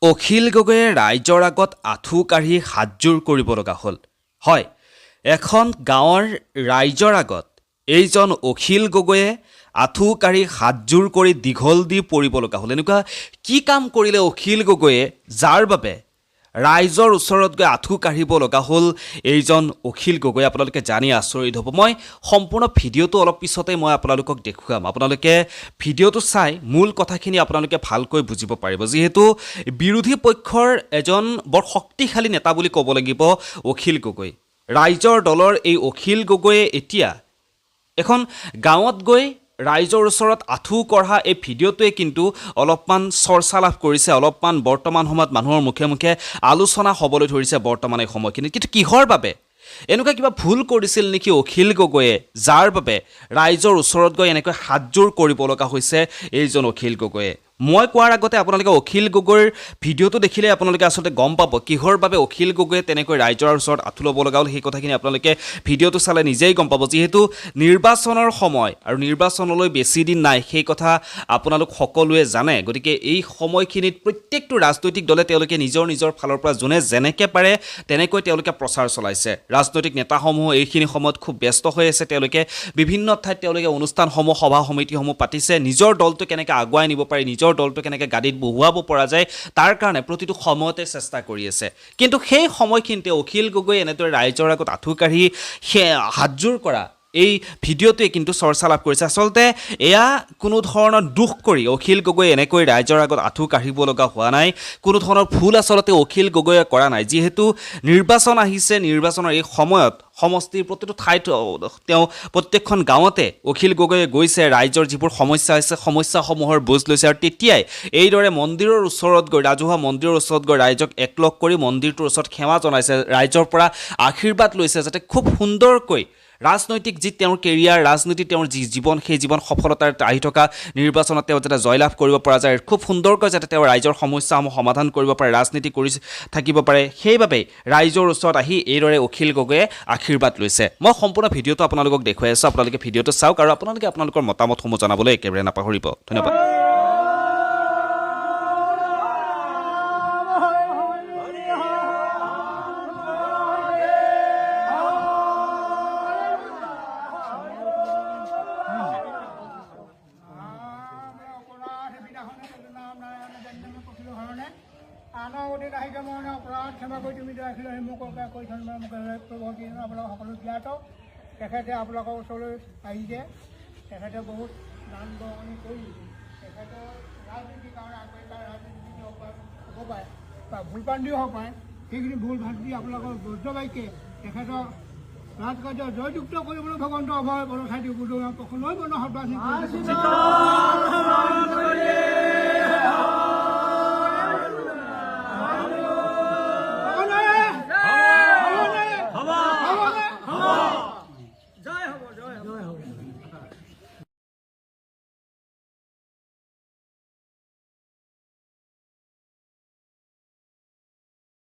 অখিল গগৈয়ে ৰাইজৰ আগত আঁঠু কাঢ়ি হাতযোৰ কৰিব লগা হ'ল। হয়, এখন গাঁৱৰ ৰাইজৰ আগত এইজন অখিল গগৈয়ে আঁঠু কাঢ়ি হাতযোৰ কৰি দীঘল দি পৰিব লগা হ'ল। এনেকুৱা কি কাম কৰিলে অখিল গগৈয়ে যাৰ বাবে ৰাইজৰ ওচৰত গৈ আঁঠু কাঢ়িব লগা হ'ল এইজন অখিল গগৈ? আপোনালোকে জানি আচৰিত হ'ব। মই সম্পূৰ্ণ ভিডিঅ'টো অলপ পিছতে মই আপোনালোকক দেখুৱাম। আপোনালোকে ভিডিঅ'টো চাই মূল কথাখিনি আপোনালোকে ভালকৈ বুজিব পাৰিব, যিহেতু বিৰোধী পক্ষৰ এজন বৰ শক্তিশালী নেতা বুলি ক'ব লাগিব অখিল গগৈ। ৰাইজৰ দলৰ এই অখিল গগৈয়ে এতিয়া এখন গাঁৱত গৈ ৰাইজৰ ওচৰত আঁঠু কঢ়া এই ভিডিঅ'টোৱে কিন্তু অলপমান চৰ্চা লাভ কৰিছে, অলপমান বৰ্তমান সময়ত মানুহৰ মুখে মুখে আলোচনা হ'বলৈ ধৰিছে বৰ্তমান এই সময়খিনিত। কিন্তু কিহৰ বাবে? এনেকুৱা কিবা ভুল কৰিছিল নেকি অখিল গগৈয়ে যাৰ বাবে ৰাইজৰ ওচৰত গৈ এনেকৈ হাতযোৰ কৰিব লগা হৈছে এইজন অখিল গগৈয়ে? মই কোৱাৰ আগতে আপোনালোকে অখিল গগৈৰ ভিডিঅ'টো দেখিলে আপোনালোকে আচলতে গম পাব কিহৰ বাবে অখিল গগৈয়ে তেনেকৈ ৰাইজৰ ওচৰত আঁঠু ল'ব লগা হ'ল। সেই কথাখিনি আপোনালোকে ভিডিঅ'টো চালে নিজেই গম পাব, যিহেতু নিৰ্বাচনৰ সময় আৰু নিৰ্বাচনলৈ বেছি দিন নাই, সেই কথা আপোনালোক সকলোৱে জানে। গতিকে এই সময়খিনিত প্ৰত্যেকটো ৰাজনৈতিক দলে তেওঁলোকে নিজৰ ফালৰ পৰা যোনে যেনেকৈ পাৰে তেনেকৈ তেওঁলোকে প্ৰচাৰ চলাইছে। ৰাজনৈতিক নেতাসমূহ এইখিনি সময়ত খুব ব্যস্ত হৈ আছে। তেওঁলোকে বিভিন্ন ঠাইত তেওঁলোকে অনুষ্ঠানসমূহ, সভা সমিতিসমূহ পাতিছে। নিজৰ দলটো কেনেকৈ আগুৱাই নিব পাৰি, নিজৰ দলটো কেনেকৈ গাদীত বহুৱাব পৰা যায়, তাৰ কাৰণে প্ৰতিটো সময়তে চেষ্টা কৰি আছে। কিন্তু সেই সময়খিনিতে অখিল গগৈ এনেদৰে ৰাইজৰ আগত আঁঠু কাঢ়ি হাতযোৰ কৰা এই ভিডিঅ'টোৱে কিন্তু চৰ্চা লাভ কৰিছে। আচলতে এয়া কোনো ধৰণৰ দুখ কৰি অখিল গগৈ এনেকৈ ৰাইজৰ আগত আঁঠু কাঢ়িব লগা হোৱা নাই। কোনো ধৰণৰ ভুল আচলতে অখিল গগৈয়ে কৰা নাই। যিহেতু নিৰ্বাচন আহিছে, নিৰ্বাচনৰ এই সময়ত সমষ্টিৰ প্ৰতিটো ঠাইত তেওঁ প্ৰত্যেকখন গাঁৱতে অখিল গগৈয়ে গৈছে, ৰাইজৰ যিবোৰ সমস্যা হৈছে সমস্যাসমূহৰ বুজ লৈছে, আৰু তেতিয়াই এইদৰে মন্দিৰৰ ওচৰত গৈ, ৰাজহুৱা মন্দিৰৰ ওচৰত গৈ ৰাইজক একলগ কৰি মন্দিৰটোৰ ওচৰত সেৱা জনাইছে, ৰাইজৰ পৰা আশীৰ্বাদ লৈছে যাতে খুব সুন্দৰকৈ ৰাজনৈতিক যি তেওঁৰ কেৰিয়াৰ, ৰাজনীতিত তেওঁৰ যি জীৱন, সেই জীৱন সফলতাৰ আহি থকা নিৰ্বাচনত তেওঁ যাতে জয়লাভ কৰিব পৰা যায়, খুব সুন্দৰকৈ যাতে তেওঁ ৰাইজৰ সমস্যাসমূহ সমাধান কৰিব পাৰে, ৰাজনীতি কৰি থাকিব পাৰে, সেইবাবেই ৰাইজৰ ওচৰত আহি এইদৰে অখিল গগৈয়ে আশীৰ্বাদ লৈছে। মই সম্পূৰ্ণ ভিডিঅ'টো আপোনালোকক দেখুৱাই আছোঁ, আপোনালোকে ভিডিঅ'টো চাওক আৰু আপোনালোকে আপোনালোকৰ মতামতসমূহ জনাবলৈ একেবাৰে নাপাহৰিব। ধন্যবাদ। আনগতিত আহিছে মই অপৰাধ ক্ষমা কৰি তুমি ৰাখিলে মোক কৈ আপোনালোক সকলো জ্ঞাত। তেখেতে আপোনালোকৰ ওচৰলৈ আহিছে, তেখেতে বহুত দান বৰঙণি কৰি তেখেতৰ ৰাজনীতিৰ কাৰণে আগবাঢ়ি তাৰ ৰাজনীতি হ'ব পাৰে বা ভুল ভ্ৰান্তিও হ'ব পাৰে। সেইখিনি ভুল ভ্ৰান্তি আপোনালোকৰ বজ্ৰবাক্যে তেখেতৰ ৰাজকাৰ্য জয়যুক্ত কৰিবলৈ ভগৱন্ত অভয় বৰঠাই দি বুজোৱা প্ৰসন্ন বন্ধ